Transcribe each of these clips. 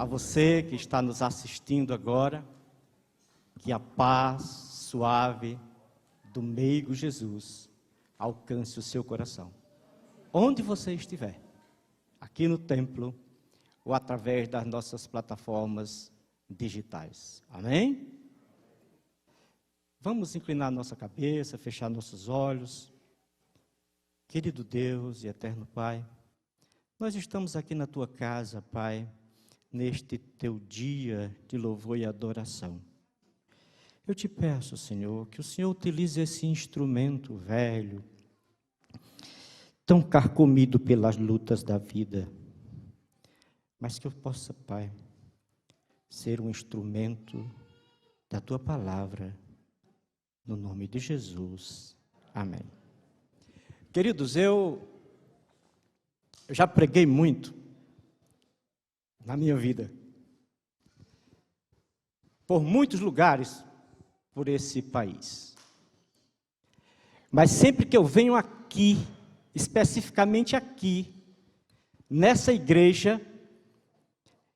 A você que está nos assistindo agora, que a paz suave do meigo Jesus alcance o seu coração. Onde você estiver, aqui no templo ou através das nossas plataformas digitais. Amém? Vamos inclinar nossa cabeça, fechar nossos olhos. Querido Deus e eterno Pai, nós estamos aqui na Tua casa, Pai, neste Teu dia de louvor e adoração. Eu te peço, Senhor, que o Senhor utilize esse instrumento velho, tão carcomido pelas lutas da vida, mas que eu possa, Pai, ser um instrumento da Tua palavra, no nome de Jesus. Amém. Queridos, eu já preguei muito na minha vida, por muitos lugares, por esse país. Mas sempre que eu venho aqui, especificamente aqui, nessa igreja,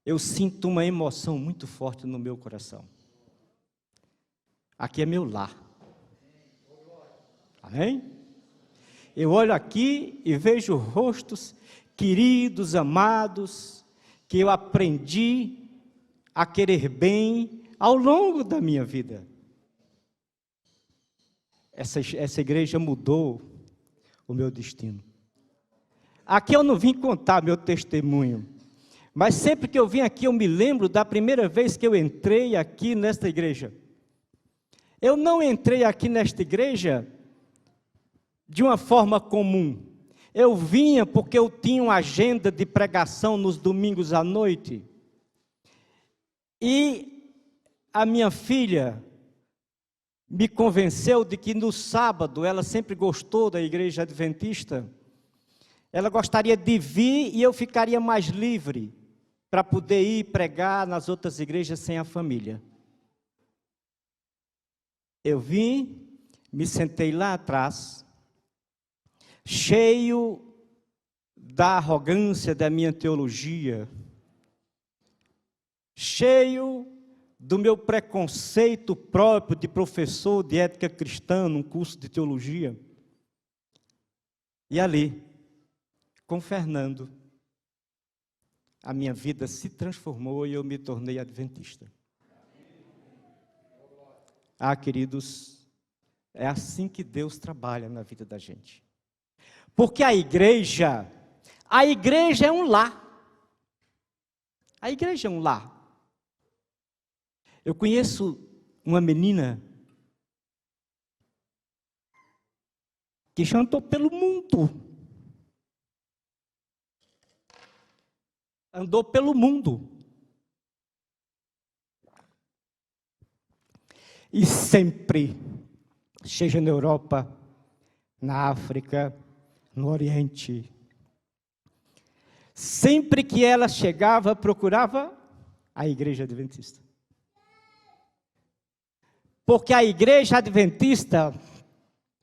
eu sinto uma emoção muito forte no meu coração. Aqui é meu lar. Amém? Eu olho aqui e vejo rostos queridos, amados, que eu aprendi a querer bem ao longo da minha vida. Essa igreja mudou o meu destino. Aqui eu não vim contar meu testemunho, mas sempre que eu vim aqui eu me lembro da primeira vez que eu entrei aqui nesta igreja. Eu não entrei aqui nesta igreja de uma forma comum. Eu vinha porque eu tinha uma agenda de pregação nos domingos à noite. E a minha filha me convenceu de que no sábado, ela sempre gostou da igreja adventista, ela gostaria de vir e eu ficaria mais livre para poder ir pregar nas outras igrejas sem a família. Eu vim, me sentei lá atrás, cheio da arrogância da minha teologia, cheio do meu preconceito próprio de professor de ética cristã num curso de teologia. E ali, com Fernando, a minha vida se transformou e eu me tornei adventista. Ah, queridos, é assim que Deus trabalha na vida da gente. Porque a igreja é um lar. A igreja é um lar. Eu conheço uma menina que já andou pelo mundo. Andou pelo mundo. E sempre, seja na Europa, na África, no Oriente, sempre que ela chegava, procurava a igreja adventista. Porque a igreja adventista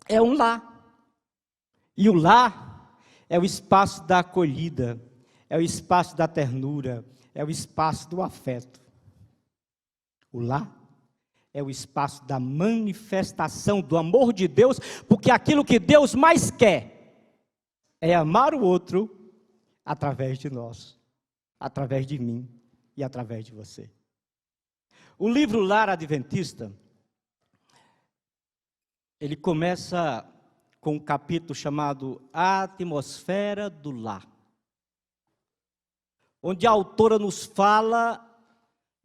é um lar. E o lar é o espaço da acolhida, é o espaço da ternura, é o espaço do afeto. O lar é o espaço da manifestação do amor de Deus, porque aquilo que Deus mais quer é amar o outro através de nós, através de mim e através de você. O livro Lar Adventista, ele começa com um capítulo chamado A Atmosfera do Lar, onde a autora nos fala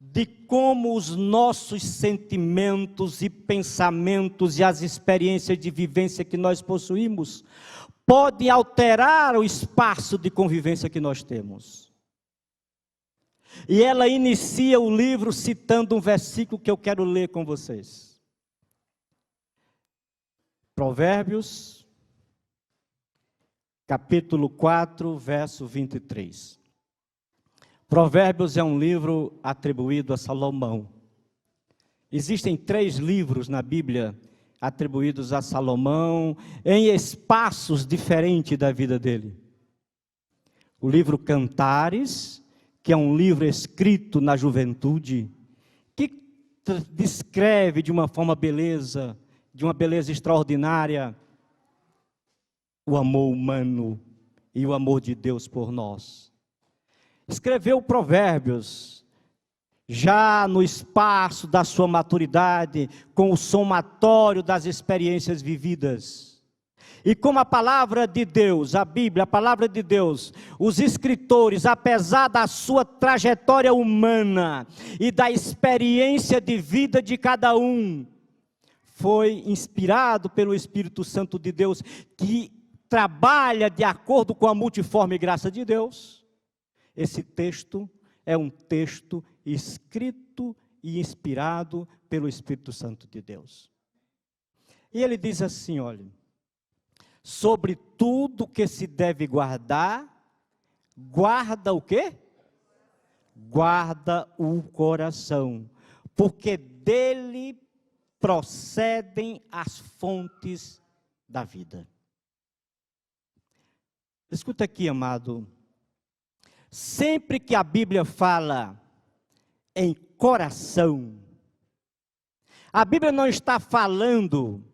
de como os nossos sentimentos e pensamentos e as experiências de vivência que nós possuímos podem alterar o espaço de convivência que nós temos. E ela inicia o livro citando um versículo que eu quero ler com vocês. Provérbios, capítulo 4, verso 23. Provérbios é um livro atribuído a Salomão. Existem 3 livros na Bíblia atribuídos a Salomão, em espaços diferentes da vida dele. O livro Cantares, que é um livro escrito na juventude, que descreve de uma forma de uma beleza extraordinária, o amor humano e o amor de Deus por nós. Escreveu Provérbios, já no espaço da sua maturidade, com o somatório das experiências vividas. E como a palavra de Deus, a Bíblia, a palavra de Deus, os escritores, apesar da sua trajetória humana e da experiência de vida de cada um, foi inspirado pelo Espírito Santo de Deus, que trabalha de acordo com a multiforme graça de Deus. Esse texto é um texto escrito e inspirado pelo Espírito Santo de Deus. E ele diz assim, olha: sobre tudo que se deve guardar, guarda o quê? Guarda o coração, porque dele procedem as fontes da vida. Escuta aqui, amado. Sempre que a Bíblia fala em coração, a Bíblia não está falando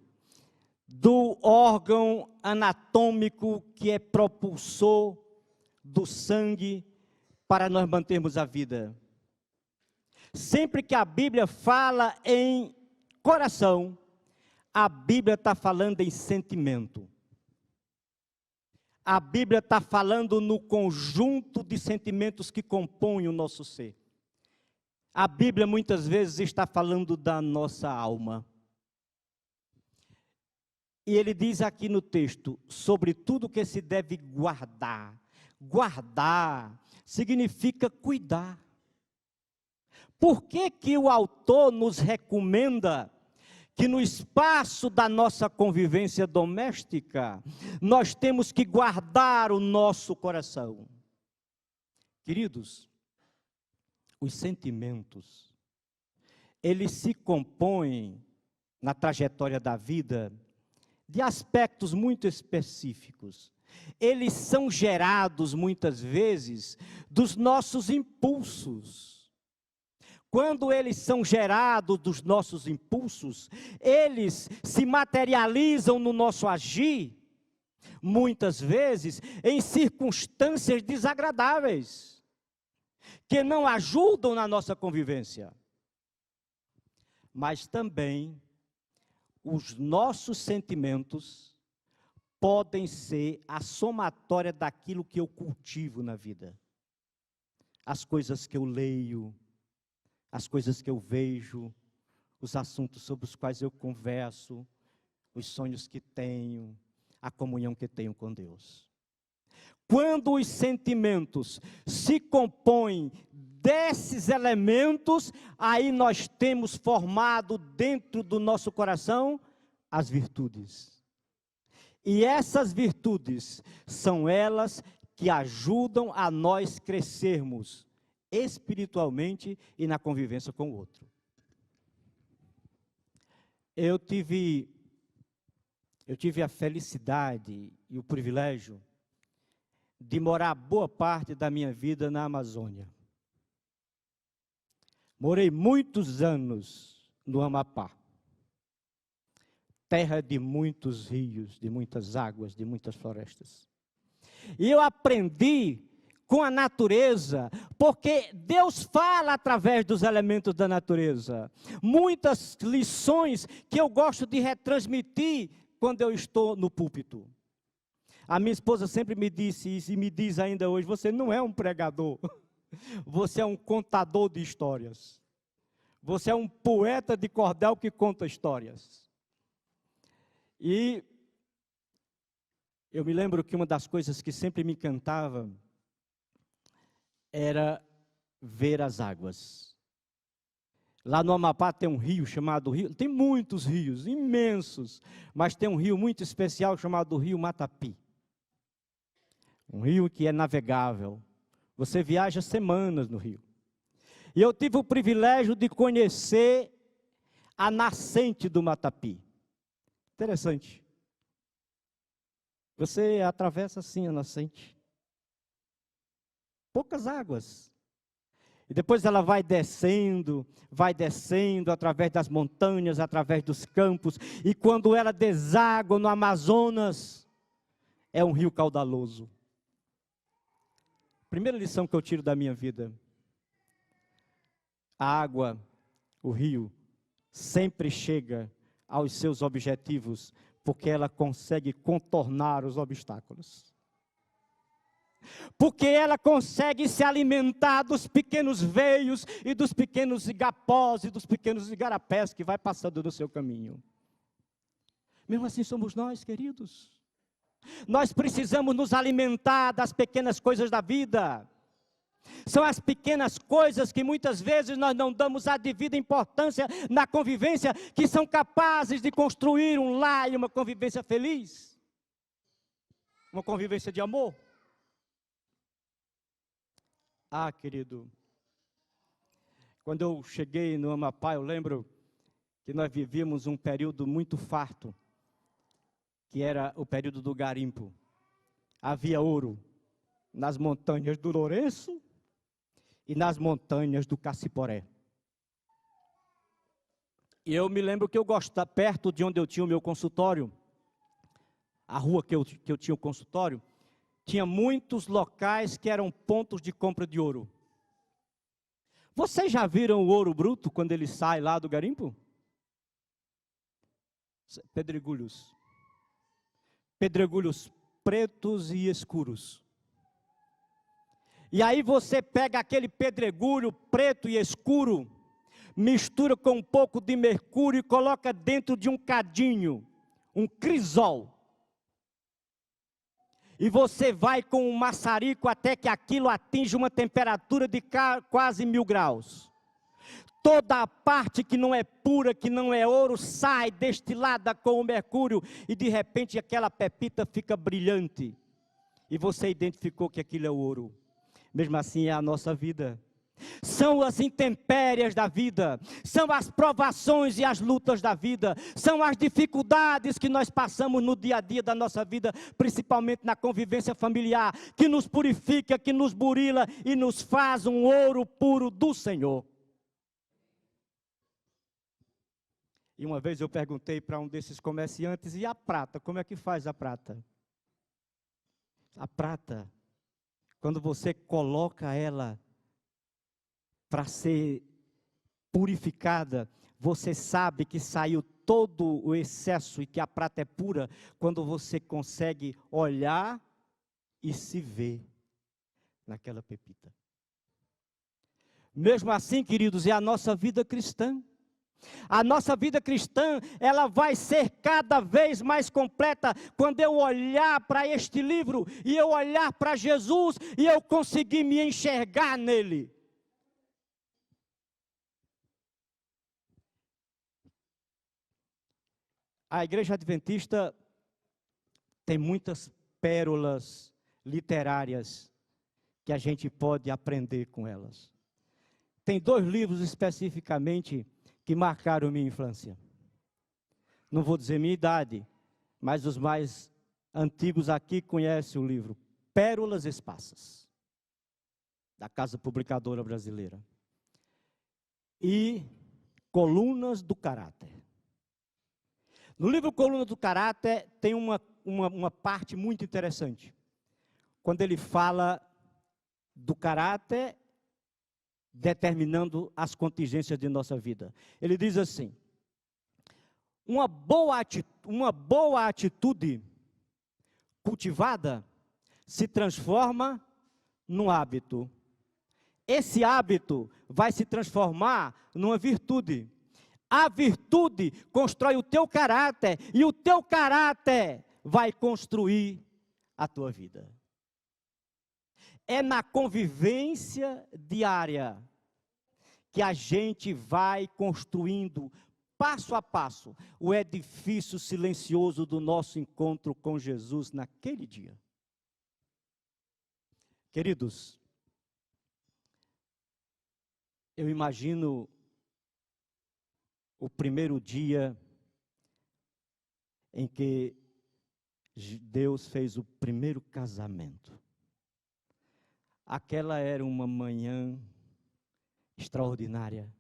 do órgão anatômico que é propulsor do sangue para nós mantermos a vida. Sempre que a Bíblia fala em coração, a Bíblia está falando em sentimento. A Bíblia está falando no conjunto de sentimentos que compõem o nosso ser. A Bíblia muitas vezes está falando da nossa alma. E ele diz aqui no texto, sobre tudo que se deve guardar. Guardar significa cuidar. Por que que o autor nos recomenda que no espaço da nossa convivência doméstica, nós temos que guardar o nosso coração? Queridos, os sentimentos, eles se compõem na trajetória da vida de aspectos muito específicos. Eles são gerados muitas vezes dos nossos impulsos. Quando eles são gerados dos nossos impulsos, eles se materializam no nosso agir, muitas vezes em circunstâncias desagradáveis, que não ajudam na nossa convivência. Mas também os nossos sentimentos podem ser a somatória daquilo que eu cultivo na vida. As coisas que eu leio, as coisas que eu vejo, os assuntos sobre os quais eu converso, os sonhos que tenho, a comunhão que tenho com Deus. Quando os sentimentos se compõem desses elementos, aí nós temos formado dentro do nosso coração as virtudes. E essas virtudes são elas que ajudam a nós crescermos espiritualmente e na convivência com o outro. Eu tive a felicidade e o privilégio de morar boa parte da minha vida na Amazônia. Morei muitos anos no Amapá, terra de muitos rios, de muitas águas, de muitas florestas. E eu aprendi com a natureza, porque Deus fala através dos elementos da natureza. Muitas lições que eu gosto de retransmitir quando eu estou no púlpito. A minha esposa sempre me disse isso e me diz ainda hoje: você não é um pregador, você é um contador de histórias. Você é um poeta de cordel que conta histórias. E eu me lembro que uma das coisas que sempre me encantava era ver as águas. Lá no Amapá tem um rio chamado Rio, tem muitos rios, imensos, mas tem um rio muito especial chamado Rio Matapi. Um rio que é navegável. Você viaja semanas no rio. E eu tive o privilégio de conhecer a nascente do Matapi. Interessante. Você atravessa assim a nascente. Poucas águas, E depois ela vai descendo através das montanhas, através dos campos. E quando ela deságua no Amazonas, é um rio caudaloso. Primeira lição que eu tiro da minha vida: a água, o rio, sempre chega aos seus objetivos, porque ela consegue contornar os obstáculos. Porque ela consegue se alimentar dos pequenos veios e dos pequenos igapós e dos pequenos igarapés que vai passando no seu caminho. Mesmo assim somos nós, queridos. Nós precisamos nos alimentar das pequenas coisas da vida. São as pequenas coisas que muitas vezes nós não damos a devida importância na convivência, que são capazes de construir um lar e uma convivência feliz. Uma convivência de amor. Ah, querido, quando eu cheguei no Amapá, eu lembro que nós vivíamos um período muito farto, que era o período do garimpo. Havia ouro nas montanhas do Lourenço e nas montanhas do Cassiporé. E eu me lembro que eu gostava, perto de onde eu tinha o meu consultório, a rua que eu tinha o consultório, tinha muitos locais que eram pontos de compra de ouro. Vocês já viram o ouro bruto quando ele sai lá do garimpo? Pedregulhos. Pedregulhos pretos e escuros. E aí você pega aquele pedregulho preto e escuro, mistura com um pouco de mercúrio e coloca dentro de um cadinho, um crisol. E você vai com um maçarico até que aquilo atinja uma temperatura de quase 1000 graus. Toda a parte que não é pura, que não é ouro, sai destilada com o mercúrio e de repente aquela pepita fica brilhante. E você identificou que aquilo é ouro. Mesmo assim é a nossa vida. São as intempéries da vida, são as provações e as lutas da vida, são as dificuldades que nós passamos no dia a dia da nossa vida, principalmente na convivência familiar, que nos purifica, que nos burila e nos faz um ouro puro do Senhor. E uma vez eu perguntei para um desses comerciantes: e a prata, como é que faz a prata? A prata, quando você coloca ela para ser purificada, você sabe que saiu todo o excesso e que a prata é pura, quando você consegue olhar e se ver naquela pepita. Mesmo assim, queridos, é a nossa vida cristã. A nossa vida cristã, ela vai ser cada vez mais completa quando eu olhar para este livro e eu olhar para Jesus e eu conseguir me enxergar nele. A Igreja Adventista tem muitas pérolas literárias que a gente pode aprender com elas. Tem 2 livros especificamente que marcaram minha infância. Não vou dizer minha idade, mas os mais antigos aqui conhecem o livro Pérolas Esparsas, da Casa Publicadora Brasileira, e Colunas do Caráter. No livro Coluna do Caráter tem uma parte muito interessante, quando ele fala do caráter determinando as contingências de nossa vida. Ele diz assim: uma boa atitude cultivada se transforma num hábito. Esse hábito vai se transformar numa virtude. A virtude constrói o teu caráter e o teu caráter vai construir a tua vida. É na convivência diária que a gente vai construindo, passo a passo, o edifício silencioso do nosso encontro com Jesus naquele dia. Queridos, eu imagino o primeiro dia em que Deus fez o primeiro casamento. Aquela era uma manhã extraordinária.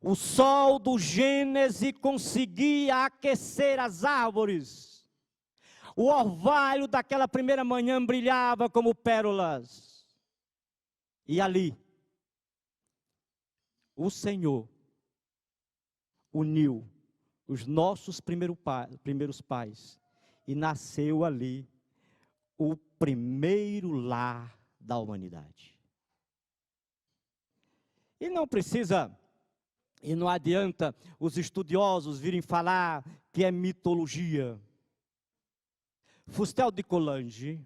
O sol do Gênesis conseguia aquecer as árvores. O orvalho daquela primeira manhã brilhava como pérolas. E ali, o Senhor uniu os nossos primeiros pais e nasceu ali o primeiro lar da humanidade. E não precisa, e não adianta os estudiosos virem falar que é mitologia. Fustel de Coulanges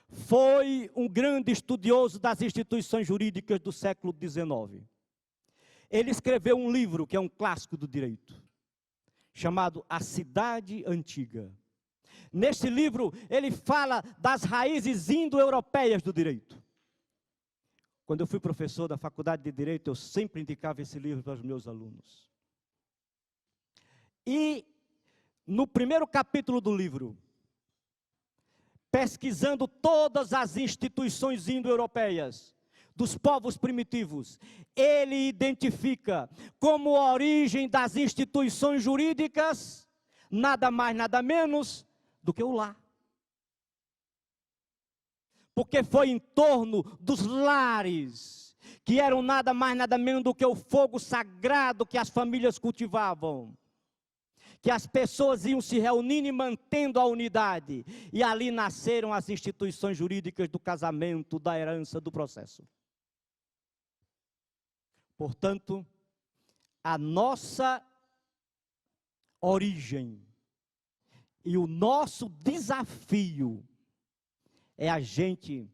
foi um grande estudioso das instituições jurídicas do século XIX. Ele escreveu um livro que é um clássico do direito, chamado A Cidade Antiga. Neste livro, ele fala das raízes indo-europeias do direito. Quando eu fui professor da Faculdade de Direito, eu sempre indicava esse livro para os meus alunos. E, no primeiro capítulo do livro, pesquisando todas as instituições indo-europeias, dos povos primitivos, ele identifica como origem das instituições jurídicas, nada mais, nada menos do que o lar. Porque foi em torno dos lares, que eram nada mais, nada menos do que o fogo sagrado que as famílias cultivavam, que as pessoas iam se reunindo e mantendo a unidade, e ali nasceram as instituições jurídicas do casamento, da herança, do processo. Portanto, a nossa origem e o nosso desafio é a gente,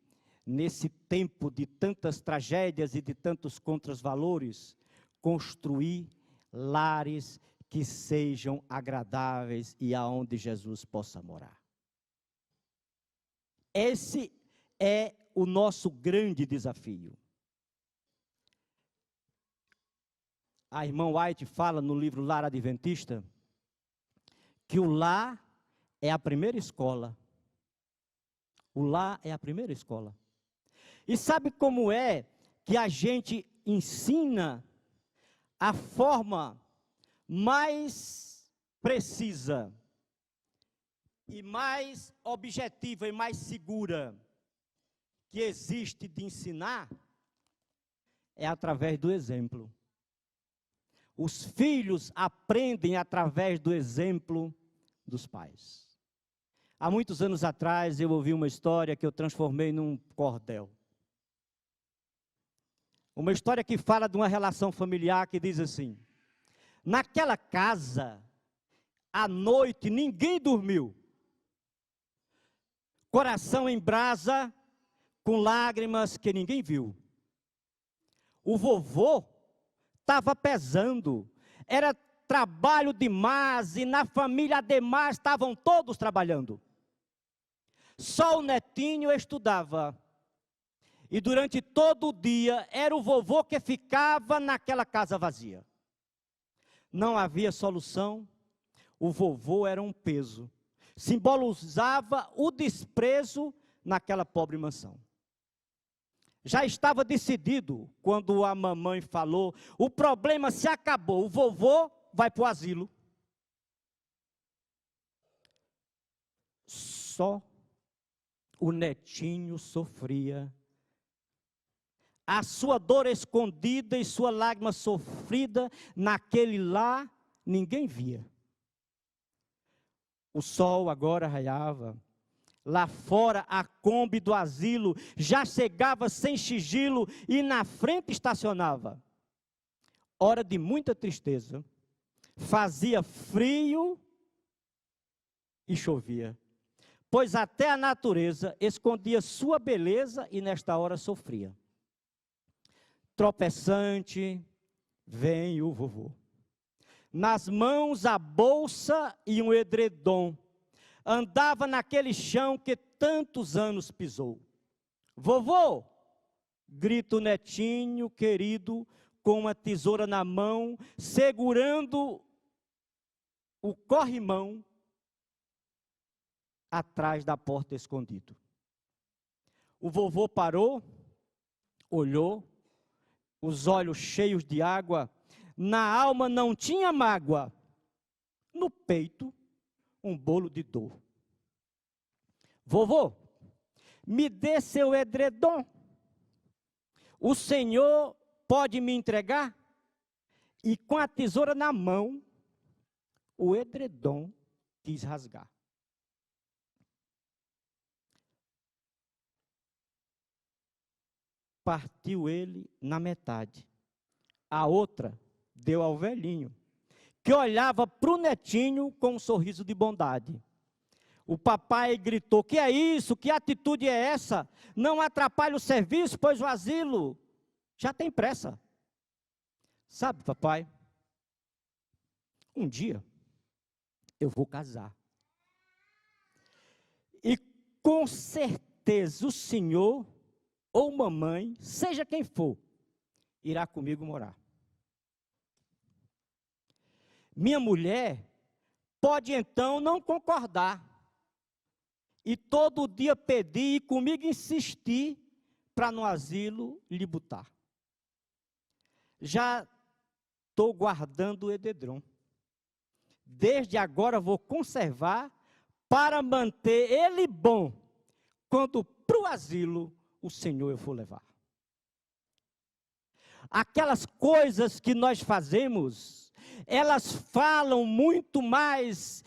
nesse tempo de tantas tragédias e de tantos contravalores, construir lares que sejam agradáveis e aonde Jesus possa morar. Esse é o nosso grande desafio. A irmã White fala no livro Lar Adventista que o lar é a primeira escola. O lar é a primeira escola. E sabe como é que a gente ensina a forma mais precisa e mais objetiva e mais segura que existe de ensinar? É através do exemplo. Os filhos aprendem através do exemplo dos pais. Há muitos anos atrás eu ouvi uma história que eu transformei num cordel. Uma história que fala de uma relação familiar que diz assim: naquela casa, à noite, ninguém dormiu. Coração em brasa, com lágrimas que ninguém viu. O vovô estava pesando, era trabalho demais, e na família ademais estavam todos trabalhando. Só o netinho estudava. E durante todo o dia, era o vovô que ficava naquela casa vazia. Não havia solução, o vovô era um peso. Simbolizava o desprezo naquela pobre mansão. Já estava decidido quando a mamãe falou: o problema se acabou, o vovô vai para o asilo. Só o netinho sofria. A sua dor escondida e sua lágrima sofrida, naquele lá, ninguém via. O sol agora raiava. Lá fora, a Kombi do asilo já chegava sem sigilo e na frente estacionava. Hora de muita tristeza. Fazia frio e chovia. Pois até a natureza escondia sua beleza e nesta hora sofria. Tropeçante, vem o vovô. Nas mãos a bolsa e um edredom. Andava naquele chão que tantos anos pisou. Vovô, grita o netinho querido, com uma tesoura na mão, segurando o corrimão atrás da porta escondido. O vovô parou, olhou, os olhos cheios de água, na alma não tinha mágoa, no peito um bolo de dor. Vovô, me dê seu edredom. O Senhor pode me entregar? E com a tesoura na mão, o edredom quis rasgar. Partiu ele na metade. A outra deu ao velhinho, que olhava para o netinho com um sorriso de bondade. O papai gritou: que é isso? Que atitude é essa? Não atrapalhe o serviço, pois o asilo já tem pressa. Sabe, papai, um dia eu vou casar. E com certeza o senhor ou mamãe, seja quem for, irá comigo morar. Minha mulher pode então não concordar e todo dia pedir e comigo insistir para no asilo lhe botar. Já estou guardando o edredom. Desde agora vou conservar para manter ele bom quando para o asilo o Senhor eu for levar. Aquelas coisas que nós fazemos, elas falam muito mais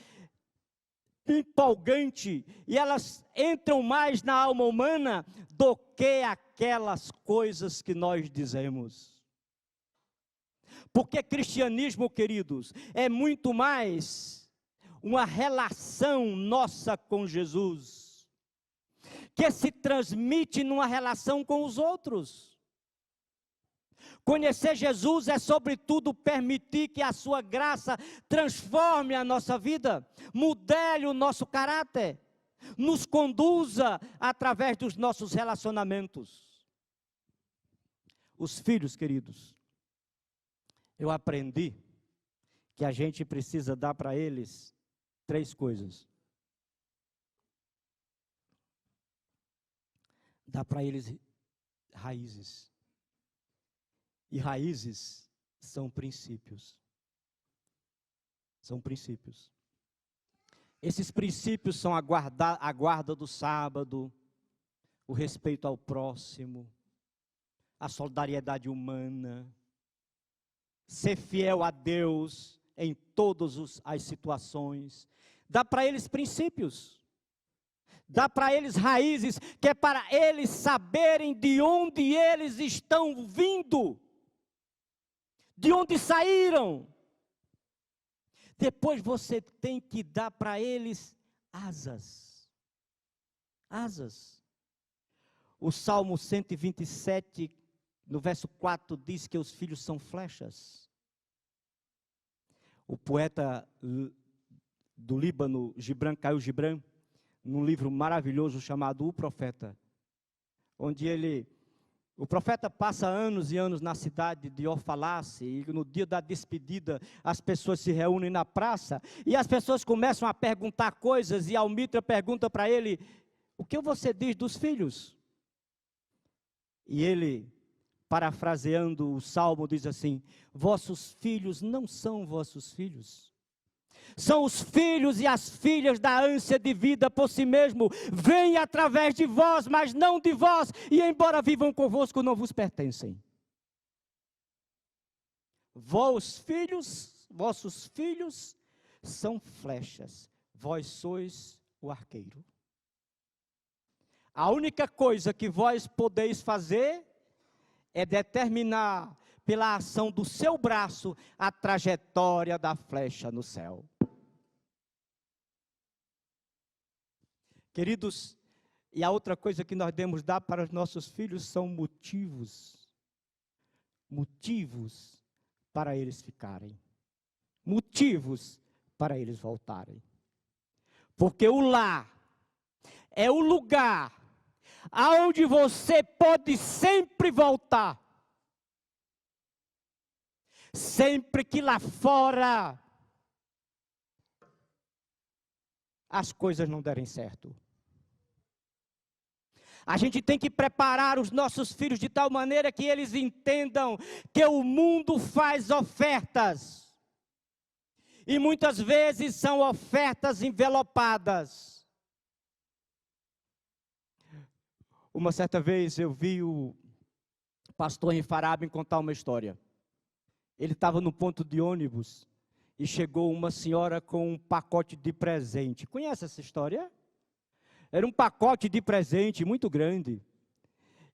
empolgante e elas entram mais na alma humana do que aquelas coisas que nós dizemos. Porque cristianismo, queridos, é muito mais uma relação nossa com Jesus, que se transmite numa relação com os outros. Conhecer Jesus é, sobretudo, permitir que a sua graça transforme a nossa vida, modele o nosso caráter, nos conduza através dos nossos relacionamentos. Os filhos, queridos, eu aprendi que a gente precisa dar para eles 3 coisas. Dá para eles raízes. E raízes são princípios. São princípios. Esses princípios são a guarda do sábado, o respeito ao próximo, a solidariedade humana, ser fiel a Deus em todas as situações. Dá para eles princípios. Dá para eles raízes, que é para eles saberem de onde eles estão vindo. De onde saíram. Depois você tem que dar para eles asas. Asas. O Salmo 127, no verso 4, diz que os filhos são flechas. O poeta do Líbano, Khalil Gibran, num livro maravilhoso chamado O Profeta, onde o profeta passa anos e anos na cidade de Orfalace, e no dia da despedida as pessoas se reúnem na praça, e as pessoas começam a perguntar coisas, e Almitra pergunta para ele: o que você diz dos filhos? E ele, parafraseando o Salmo, diz assim: vossos filhos não são vossos filhos. São os filhos e as filhas da ânsia de vida por si mesmo. Vêm através de vós, mas não de vós. E embora vivam convosco, não vos pertencem. Vossos filhos são flechas. Vós sois o arqueiro. A única coisa que vós podeis fazer é determinar pela ação do seu braço a trajetória da flecha no céu. Queridos, e a outra coisa que nós devemos dar para os nossos filhos são motivos. Motivos para eles ficarem. Motivos para eles voltarem. Porque o lar é o lugar aonde você pode sempre voltar. Sempre que lá fora as coisas não derem certo. A gente tem que preparar os nossos filhos de tal maneira que eles entendam que o mundo faz ofertas. E muitas vezes são ofertas envelopadas. Uma certa vez eu vi o pastor Enfarabem contar uma história. Ele estava no ponto de ônibus e chegou uma senhora com um pacote de presente. Conhece essa história? Era um pacote de presente muito grande.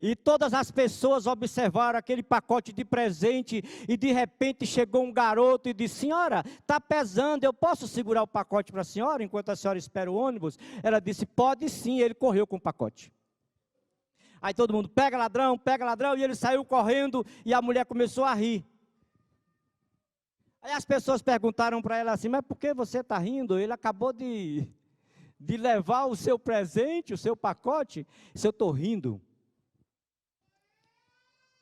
E todas as pessoas observaram aquele pacote de presente e de repente chegou um garoto e disse: senhora, está pesando, eu posso segurar o pacote para a senhora enquanto a senhora espera o ônibus? Ela disse: pode sim. Ele correu com o pacote. Aí todo mundo, pega ladrão, e ele saiu correndo e a mulher começou a rir. Aí as pessoas perguntaram para ela assim: mas por que você está rindo? Ele acabou de levar o seu presente, o seu pacote. Se eu estou rindo,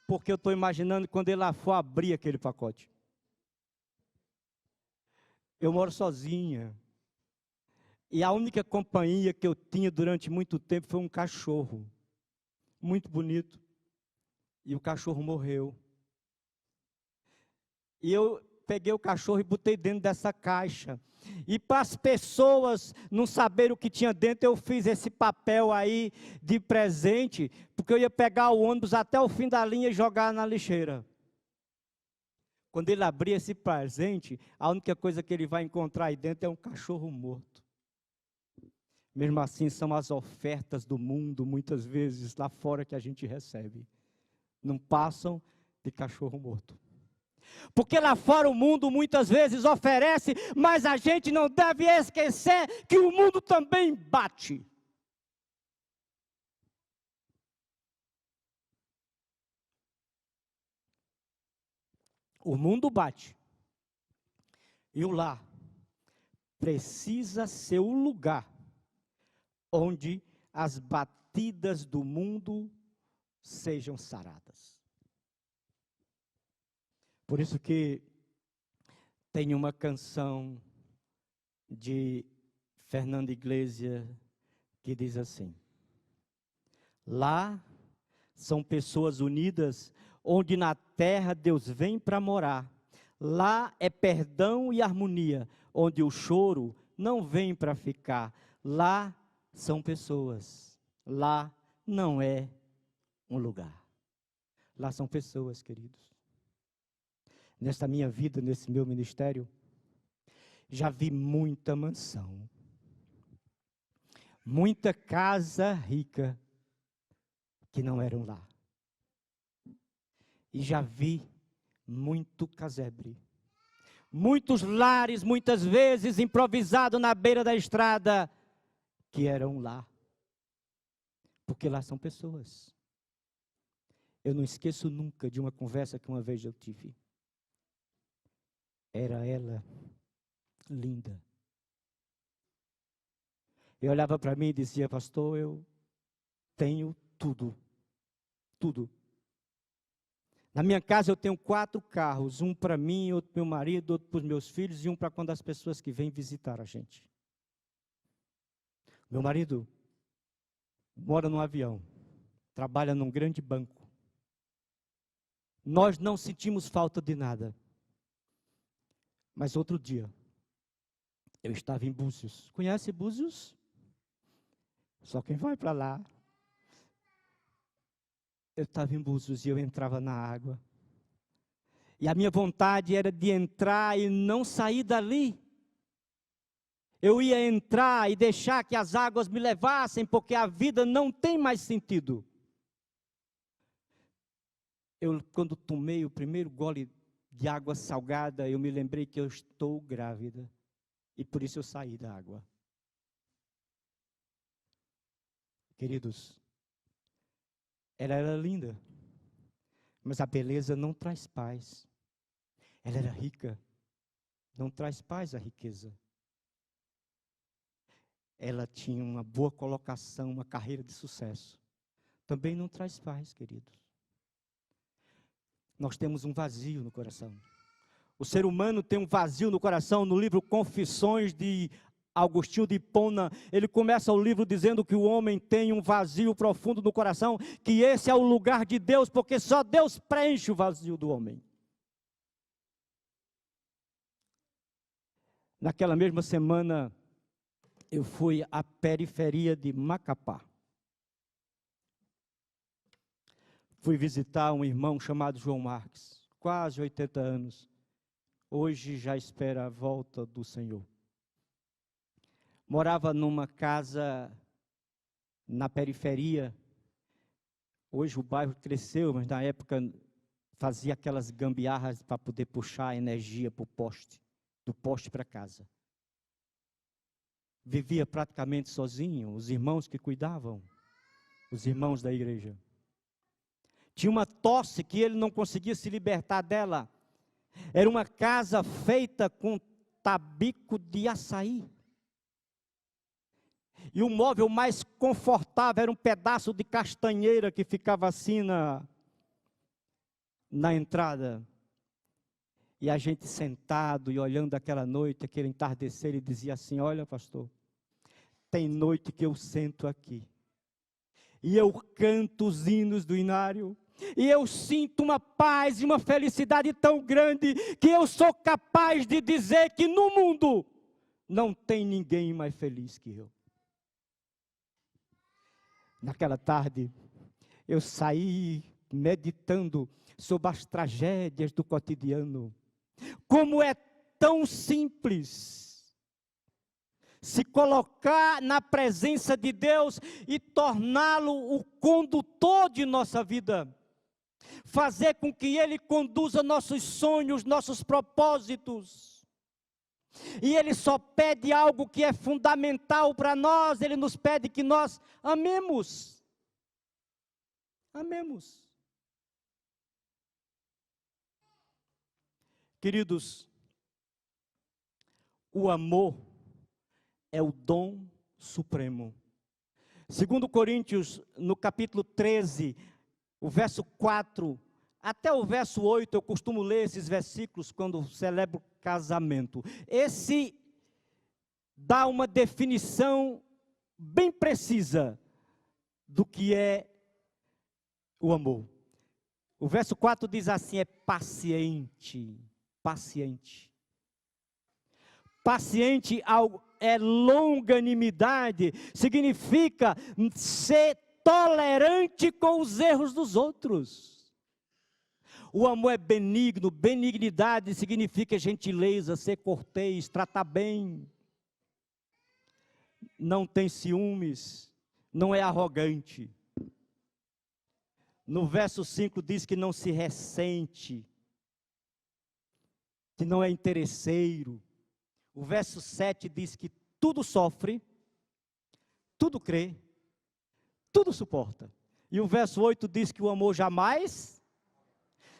porque eu estou imaginando quando ele lá for abrir aquele pacote. Eu moro sozinha, e a única companhia que eu tinha durante muito tempo foi um cachorro, muito bonito, e o cachorro morreu. E eu peguei o cachorro e botei dentro dessa caixa. E para as pessoas não saberem o que tinha dentro, eu fiz esse papel aí de presente, porque eu ia pegar o ônibus até o fim da linha e jogar na lixeira. Quando ele abrir esse presente, a única coisa que ele vai encontrar aí dentro é um cachorro morto. Mesmo assim, são as ofertas do mundo, muitas vezes, lá fora que a gente recebe. Não passam de cachorro morto. Porque lá fora o mundo muitas vezes oferece, mas a gente não deve esquecer que o mundo também bate. O mundo bate. E o lar precisa ser o lugar onde as batidas do mundo sejam saradas. Por isso que tem uma canção de Fernando Iglesias que diz assim: lá são pessoas unidas, onde na terra Deus vem para morar. Lá é perdão e harmonia, onde o choro não vem para ficar. Lá são pessoas, lá não é um lugar. Lá são pessoas, queridos. Nesta minha vida, nesse meu ministério, já vi muita mansão, muita casa rica, que não eram lá. E já vi muito casebre, muitos lares, muitas vezes improvisados na beira da estrada, que eram lá. Porque lá são pessoas. Eu não esqueço nunca de uma conversa que uma vez eu tive. Era ela, linda. Eu olhava para mim e dizia: pastor, eu tenho tudo. Tudo. Na minha casa eu tenho 4 carros. Um para mim, outro para meu marido, outro para os meus filhos e um para quando as pessoas que vêm visitar a gente. Meu marido mora num avião. Trabalha num grande banco. Nós não sentimos falta de nada. Mas outro dia, eu estava em Búzios. Conhece Búzios? Só quem vai para lá. Eu estava em Búzios e eu entrava na água. E a minha vontade era de entrar e não sair dali. Eu ia entrar e deixar que as águas me levassem, porque a vida não tem mais sentido. Quando tomei o primeiro gole de água salgada, eu me lembrei que eu estou grávida. E por isso eu saí da água. Queridos, ela era linda, mas a beleza não traz paz. Ela era rica, não traz paz a riqueza. Ela tinha uma boa colocação, uma carreira de sucesso. Também não traz paz, queridos. Nós temos um vazio no coração. O ser humano tem um vazio no coração. No livro Confissões de Agostinho de Hipona, ele começa o livro dizendo que o homem tem um vazio profundo no coração, que esse é o lugar de Deus, porque só Deus preenche o vazio do homem. Naquela mesma semana, eu fui à periferia de Macapá. Fui visitar um irmão chamado João Marques, quase 80 anos. Hoje já espera a volta do Senhor. Morava numa casa na periferia. Hoje o bairro cresceu, mas na época fazia aquelas gambiarras para poder puxar a energia para o poste, do poste para casa. Vivia praticamente sozinho, os irmãos que cuidavam, os irmãos da igreja. Tinha uma tosse que ele não conseguia se libertar dela. Era uma casa feita com tabico de açaí. E o móvel mais confortável era um pedaço de castanheira que ficava assim na entrada. E a gente sentado e olhando aquela noite, aquele entardecer, ele dizia assim: olha, pastor, tem noite que eu sento aqui e eu canto os hinos do inário, e eu sinto uma paz e uma felicidade tão grande, que eu sou capaz de dizer que no mundo não tem ninguém mais feliz que eu. Naquela tarde, eu saí meditando sobre as tragédias do cotidiano. Como é tão simples se colocar na presença de Deus e torná-lo o condutor de nossa vida. Fazer com que Ele conduza nossos sonhos, nossos propósitos. E Ele só pede algo que é fundamental para nós. Ele nos pede que nós amemos. Amemos. Queridos, o amor é o dom supremo. 2 Coríntios, no capítulo 13, o verso 4, até o verso 8, eu costumo ler esses versículos quando celebro casamento. Esse dá uma definição bem precisa do que é o amor. O verso 4 diz assim: é paciente, paciente. Paciente é longanimidade, significa ser tolerante com os erros dos outros. O amor é benigno, benignidade significa gentileza, ser cortês, tratar bem. Não tem ciúmes, não é arrogante. No verso 5 diz que não se ressente, que não é interesseiro. O verso 7 diz que tudo sofre, tudo crê, tudo suporta. E o verso 8 diz que o amor jamais...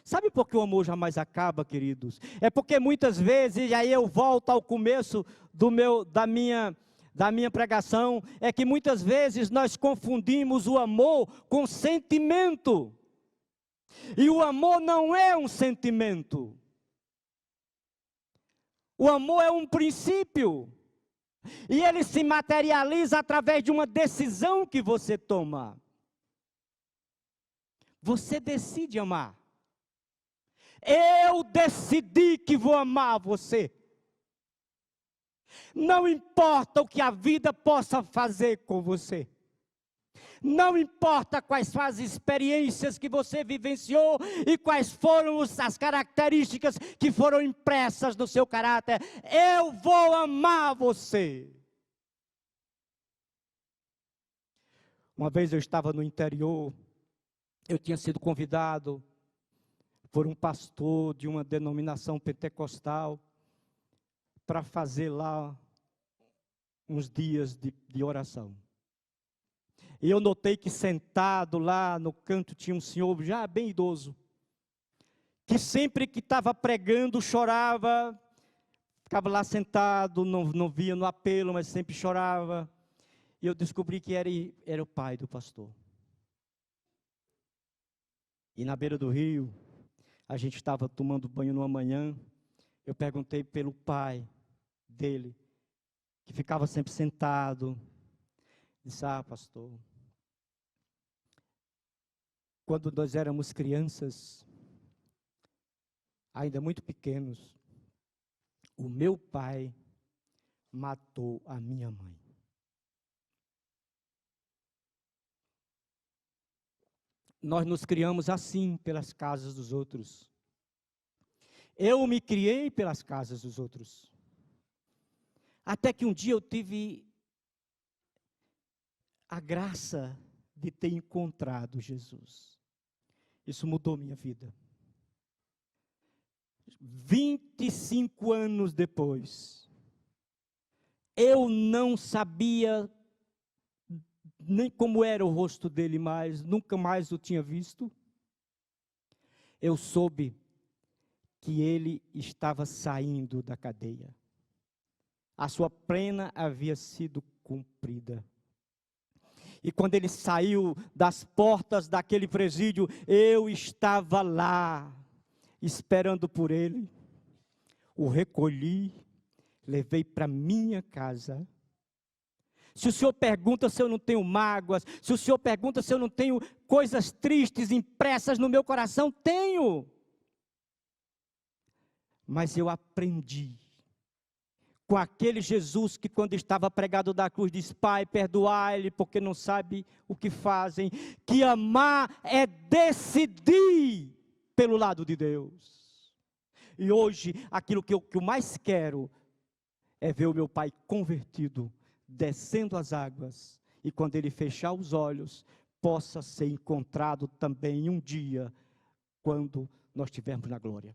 Sabe por que o amor jamais acaba, queridos? É porque muitas vezes, e aí eu volto ao começo da minha pregação, é que muitas vezes nós confundimos o amor com sentimento. E o amor não é um sentimento. O amor é um princípio. E ele se materializa através de uma decisão que você toma. Você decide amar. Eu decidi que vou amar você. Não importa o que a vida possa fazer com você. Não importa quais são as experiências que você vivenciou e quais foram as características que foram impressas no seu caráter. Eu vou amar você. Uma vez eu estava no interior, eu tinha sido convidado por um pastor de uma denominação pentecostal para fazer lá uns dias de oração. E eu notei que sentado lá no canto tinha um senhor já bem idoso, que sempre que estava pregando chorava, ficava lá sentado, não via no apelo, mas sempre chorava. E eu descobri que era o pai do pastor. E na beira do rio, a gente estava tomando banho numa manhã, eu perguntei pelo pai dele. que ficava sempre sentado. Disse: pastor, quando nós éramos crianças, ainda muito pequenos, o meu pai matou a minha mãe. Nós nos criamos assim, pelas casas dos outros. Eu me criei pelas casas dos outros. Até que um dia eu tive a graça de ter encontrado Jesus. Isso mudou minha vida. 25 anos depois, eu não sabia nem como era o rosto dele mais, nunca mais o tinha visto. Eu soube que ele estava saindo da cadeia. A sua pena havia sido cumprida. E quando ele saiu das portas daquele presídio, eu estava lá, esperando por ele. O recolhi, levei para minha casa. Se o senhor pergunta se eu não tenho mágoas, se o senhor pergunta se eu não tenho coisas tristes impressas no meu coração, tenho. Mas eu aprendi com aquele Jesus que, quando estava pregado da cruz, diz: Pai, perdoai-lhe, porque não sabe o que fazem. Que amar é decidir pelo lado de Deus. E hoje, aquilo que eu mais quero é ver o meu pai convertido, descendo as águas, e quando ele fechar os olhos, possa ser encontrado também um dia, quando nós estivermos na glória.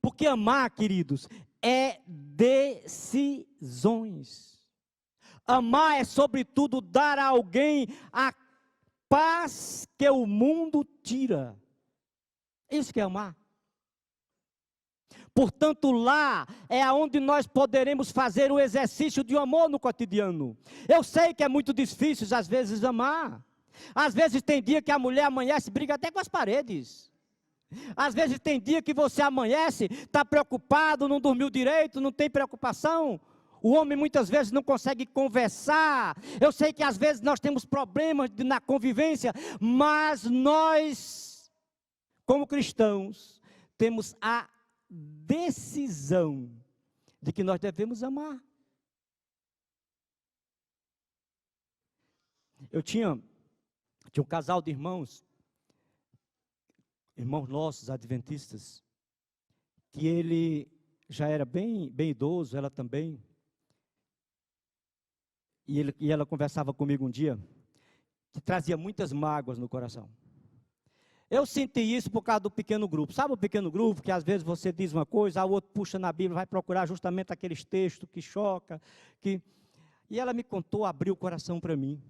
Porque amar, queridos, é decisões. Amar é, sobretudo, dar a alguém a paz que o mundo tira. Isso que é amar. Portanto, lá é onde nós poderemos fazer o exercício de amor no cotidiano. Eu sei que é muito difícil, às vezes, amar. Às vezes tem dia que a mulher amanhece, briga até com as paredes. Às vezes tem dia que você amanhece, está preocupado, não dormiu direito, não tem preocupação. O homem muitas vezes não consegue conversar. Eu sei que às vezes nós temos problemas na convivência, mas nós, como cristãos, temos a decisão de que nós devemos amar. Eu tinha um casal de irmãos nossos, adventistas, que ele já era bem idoso, ela também, e ela conversava comigo um dia, que trazia muitas mágoas no coração. Eu senti isso por causa do pequeno grupo. Sabe o pequeno grupo, que às vezes você diz uma coisa, o outro puxa na Bíblia, vai procurar justamente aqueles textos que choca, e ela me contou, abriu o coração para mim,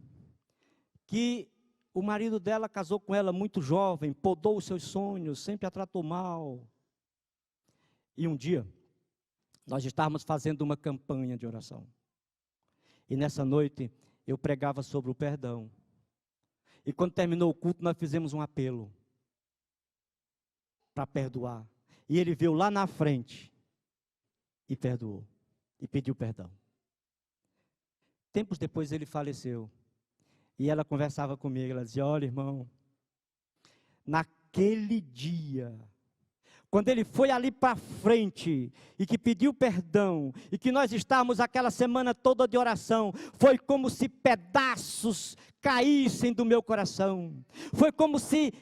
que o marido dela casou com ela muito jovem, podou os seus sonhos, sempre a tratou mal. E um dia, nós estávamos fazendo uma campanha de oração. E nessa noite, eu pregava sobre o perdão. E quando terminou o culto, nós fizemos um apelo para perdoar. E ele veio lá na frente e perdoou. E pediu perdão. Tempos depois ele faleceu. E ela conversava comigo, ela dizia: olha, irmão, naquele dia, quando ele foi ali para frente, e que pediu perdão, e que nós estávamos aquela semana toda de oração, foi como se pedaços caíssem do meu coração, foi como se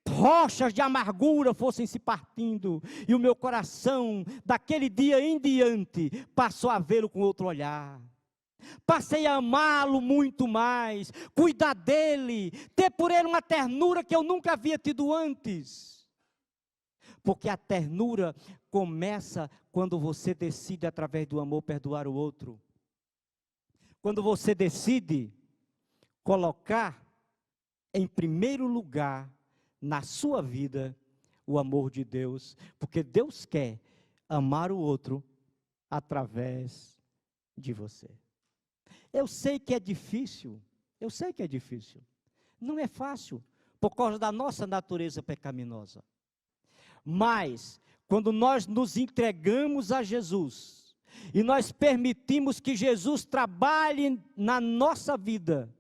rochas de amargura fossem se partindo, e o meu coração, daquele dia em diante, passou a vê-lo com outro olhar. Passei a amá-lo muito mais, cuidar dele, ter por ele uma ternura que eu nunca havia tido antes. Porque a ternura começa quando você decide, através do amor, perdoar o outro. Quando você decide colocar em primeiro lugar na sua vida o amor de Deus, porque Deus quer amar o outro através de você. Eu sei que é difícil, não é fácil, por causa da nossa natureza pecaminosa. Mas, quando nós nos entregamos a Jesus, e nós permitimos que Jesus trabalhe na nossa vida,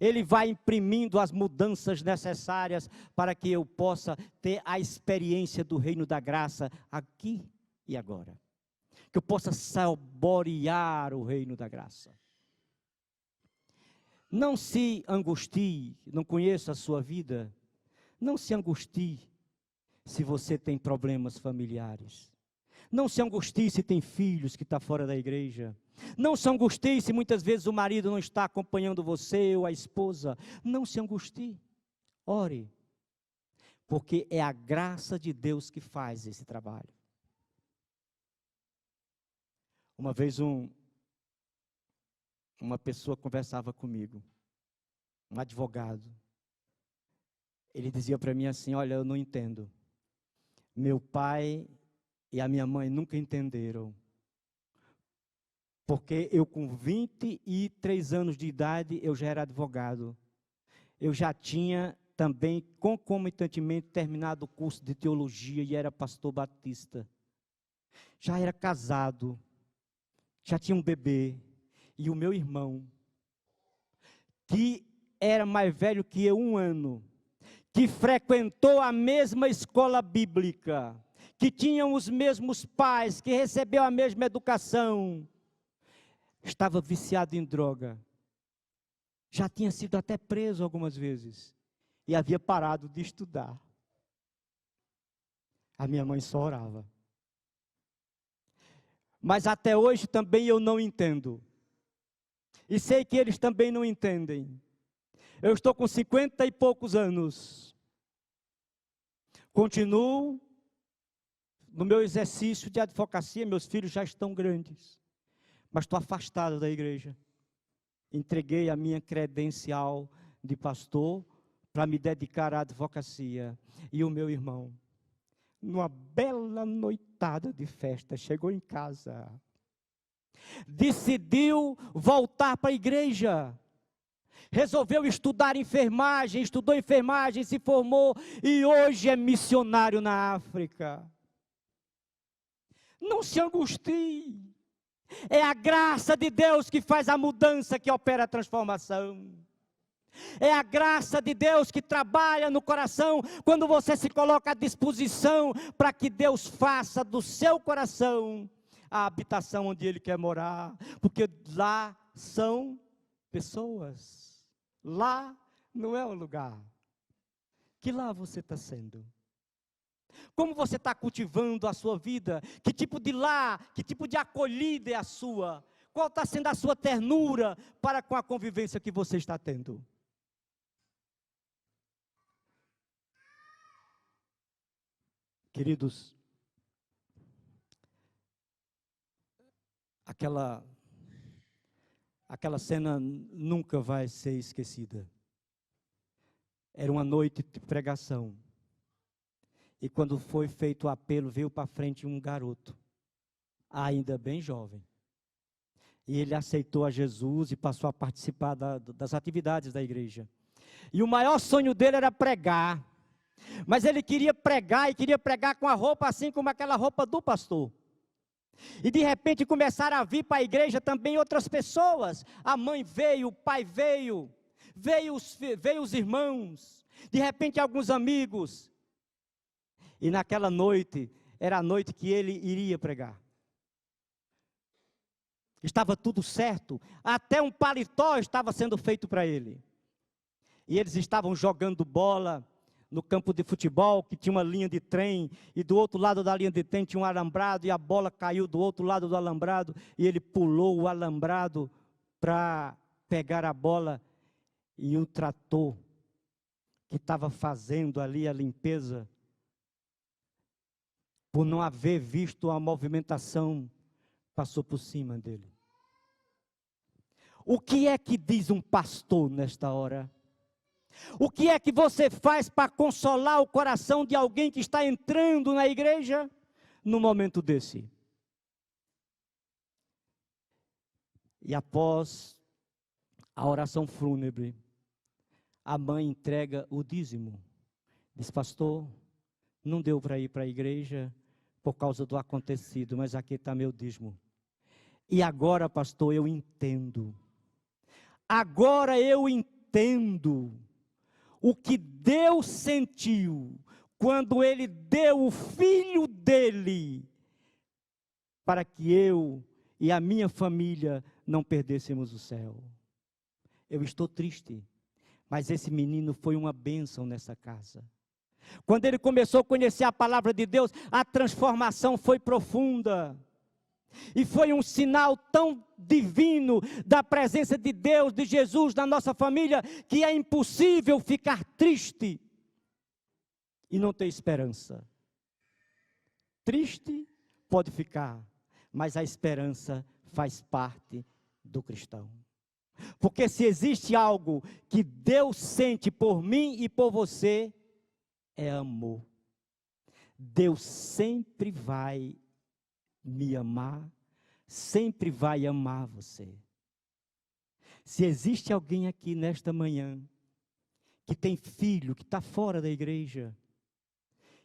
Ele vai imprimindo as mudanças necessárias para que eu possa ter a experiência do reino da graça aqui e agora. Que eu possa saborear o reino da graça. Não se angustie, não conheço a sua vida, não se angustie se você tem problemas familiares. Não se angustie se tem filhos que estão fora da igreja. Não se angustie se muitas vezes o marido não está acompanhando você ou a esposa. Não se angustie. Ore. Porque é a graça de Deus que faz esse trabalho. Uma vez uma pessoa conversava comigo, um advogado. Ele dizia para mim assim: olha, eu não entendo. Meu pai e a minha mãe nunca entenderam. Porque eu com 23 anos de idade, eu já era advogado. Eu já tinha também, concomitantemente, terminado o curso de teologia e era pastor batista. Já era casado, já tinha um bebê. E o meu irmão, que era mais velho que eu 1 ano, que frequentou a mesma escola bíblica, que tinham os mesmos pais, que recebeu a mesma educação, estava viciado em droga, já tinha sido até preso algumas vezes, e havia parado de estudar. A minha mãe só orava. Mas até hoje também eu não entendo, e sei que eles também não entendem. Eu estou com 50 e poucos anos, continuo no meu exercício de advocacia, meus filhos já estão grandes, mas estou afastado da igreja. Entreguei a minha credencial de pastor para me dedicar à advocacia. E o meu irmão, numa bela noitada de festa, chegou em casa, decidiu voltar para a igreja, resolveu estudar enfermagem, estudou enfermagem, se formou e hoje é missionário na África. Não se angustie, é a graça de Deus que faz a mudança, que opera a transformação. É a graça de Deus que trabalha no coração, quando você se coloca à disposição para que Deus faça do seu coração a habitação onde Ele quer morar, porque lá são pessoas, lá não é o lugar. Que lá você está sendo? Como você está cultivando a sua vida? Que tipo de lar, que tipo de acolhida é a sua? Qual está sendo a sua ternura para com a convivência que você está tendo? Queridos, aquela cena nunca vai ser esquecida. Era uma noite de pregação. E quando foi feito o apelo, veio para frente um garoto, ainda bem jovem. E ele aceitou a Jesus e passou a participar das atividades da igreja. E o maior sonho dele era pregar. Mas ele queria pregar, e queria pregar com a roupa assim como aquela roupa do pastor. E de repente começaram a vir para a igreja também outras pessoas. A mãe veio, o pai veio os irmãos, de repente alguns amigos. E naquela noite, era a noite que ele iria pregar. Estava tudo certo, até um paletó estava sendo feito para ele. E eles estavam jogando bola no campo de futebol, que tinha uma linha de trem, e do outro lado da linha de trem tinha um alambrado, e a bola caiu do outro lado do alambrado, e ele pulou o alambrado para pegar a bola, e o trator que estava fazendo ali a limpeza, por não haver visto a movimentação, passou por cima dele. O que é que diz um pastor nesta hora? O que é que você faz para consolar o coração de alguém que está entrando na igreja no momento desse? E após a oração fúnebre, a mãe entrega o dízimo. Diz: pastor, não deu para ir para a igreja, por causa do acontecido, mas aqui está meu dízimo. E agora, pastor, eu entendo. Agora eu entendo o que Deus sentiu quando Ele deu o Filho dEle para que eu e a minha família não perdêssemos o céu. Eu estou triste, mas esse menino foi uma bênção nessa casa. Quando ele começou a conhecer a palavra de Deus, a transformação foi profunda. E foi um sinal tão divino da presença de Deus, de Jesus na nossa família, que é impossível ficar triste e não ter esperança. Triste pode ficar, mas a esperança faz parte do cristão. Porque se existe algo que Deus sente por mim e por você, é amor. Deus sempre vai me amar, sempre vai amar você. Se existe alguém aqui nesta manhã, que tem filho, que está fora da igreja,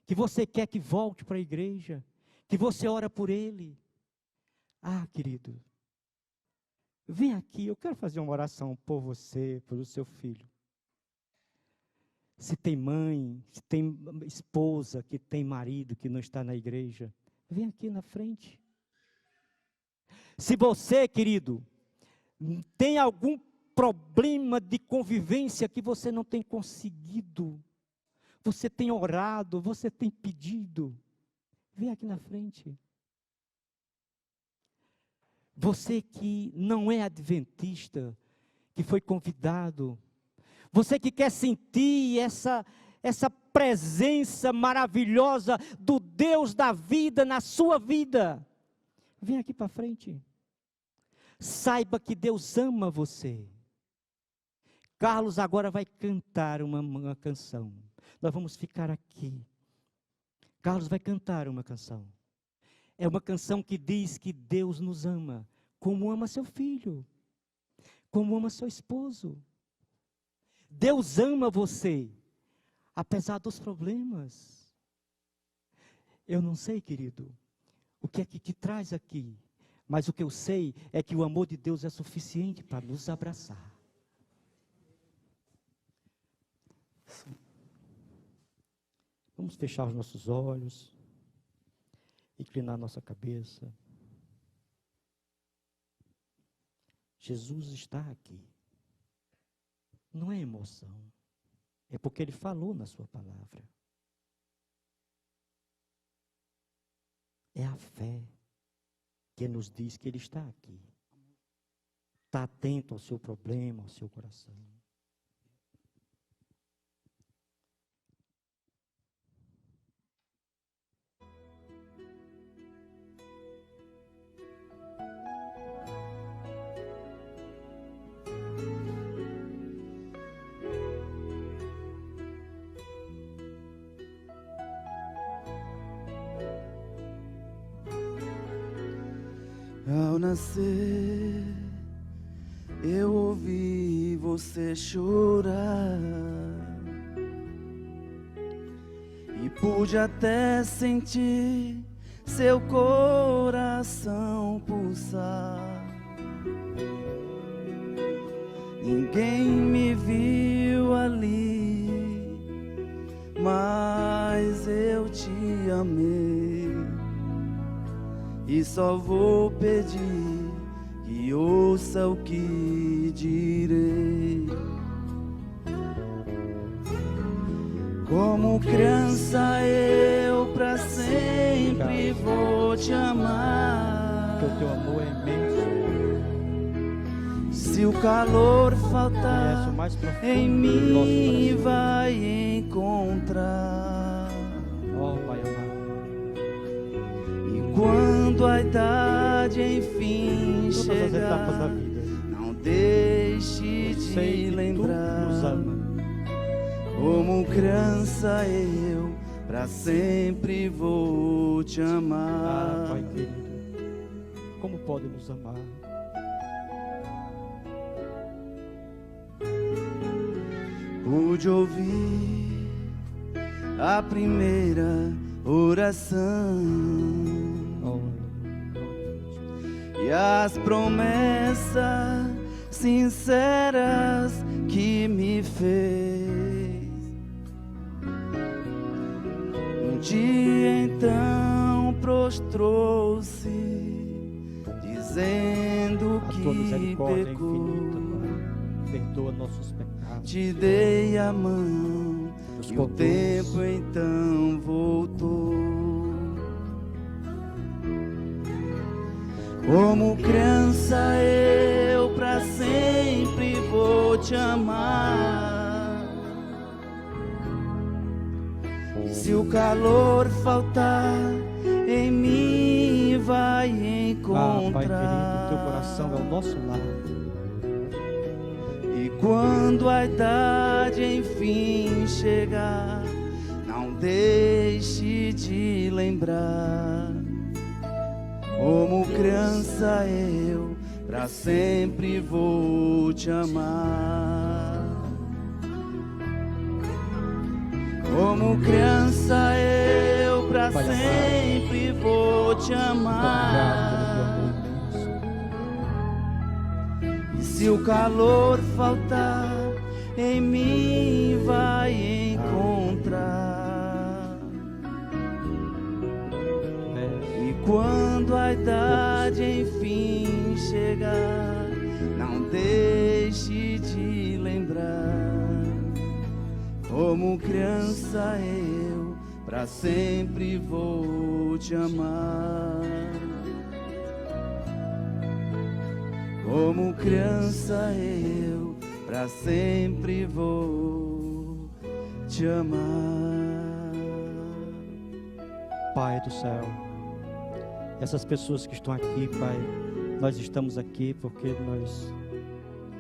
que você quer que volte para a igreja, que você ora por ele, querido, vem aqui, eu quero fazer uma oração por você, pelo seu filho. Se tem mãe, se tem esposa, que tem marido, que não está na igreja, vem aqui na frente. Se você, querido, tem algum problema de convivência que você não tem conseguido, você tem orado, você tem pedido, vem aqui na frente. Você que não é adventista, que foi convidado, você que quer sentir essa presença maravilhosa do Deus da vida na sua vida, vem aqui para frente. Saiba que Deus ama você. Carlos agora vai cantar uma canção. Nós vamos ficar aqui. Carlos vai cantar uma canção. É uma canção que diz que Deus nos ama, como ama seu filho, como ama seu esposo. Deus ama você, apesar dos problemas. Eu não sei, querido, o que é que te traz aqui, mas o que eu sei é que o amor de Deus é suficiente para nos abraçar. Vamos fechar os nossos olhos, inclinar nossa cabeça. Jesus está aqui. Não é emoção, é porque Ele falou na sua palavra. É a fé que nos diz que Ele está aqui. Está atento ao seu problema, ao seu coração. Ao nascer, eu ouvi você chorar e pude até sentir seu coração pulsar. Ninguém me viu ali, mas eu te amei. E só vou pedir que ouça o que direi. Como criança eu pra sempre vou te amar. Porque o teu amor é imenso. Se o calor faltar, em mim vai encontrar. Oh, Pai amado. Quando a idade enfim chegar, não deixe de lembrar. Como criança eu pra sempre vou te amar. Pai querido, como pode nos amar? Pude ouvir a primeira oração e as promessas sinceras que me fez. Um dia então prostrou-se, dizendo A que tua misericórdia é pecou. infinita, Pai. Perdoa nossos pecados. Te dei a mão Nos e o conduz. tempo então voltou. Como criança eu pra sempre vou te amar. E se o calor faltar, em mim vai encontrar. Pai querido, teu coração é o nosso lar. E quando a idade enfim chegar, não deixe de lembrar. Como criança eu pra sempre vou te amar. Como criança eu pra sempre vou te amar. E se o calor faltar, em mim vai encontrar. E quando a idade enfim chegar, não deixe de lembrar. Como criança eu pra sempre vou te amar. Como criança eu pra sempre vou te amar. Pai do céu, essas pessoas que estão aqui, Pai, nós estamos aqui porque nós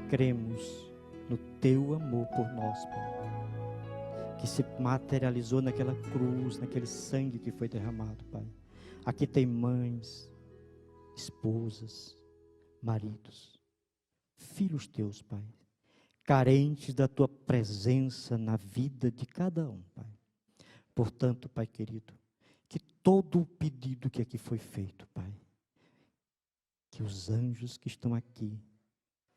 cremos no Teu amor por nós, Pai, que se materializou naquela cruz, naquele sangue que foi derramado, Pai. Aqui tem mães, esposas, maridos, filhos Teus, Pai, carentes da Tua presença na vida de cada um, Pai. Portanto, Pai querido, que todo o pedido que aqui foi feito, Pai, que os anjos que estão aqui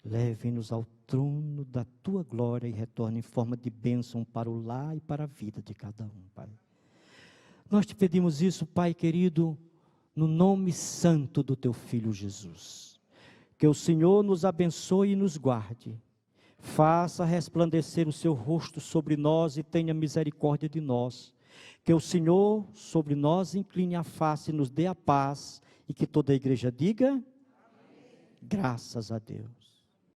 levem-nos ao trono da Tua glória e retornem em forma de bênção para o lar e para a vida de cada um, Pai. Nós te pedimos isso, Pai querido, no nome santo do Teu Filho Jesus. Que o Senhor nos abençoe e nos guarde. Faça resplandecer o Seu rosto sobre nós e tenha misericórdia de nós. Que o Senhor sobre nós incline a face e nos dê a paz. E que toda a igreja diga, graças a Deus.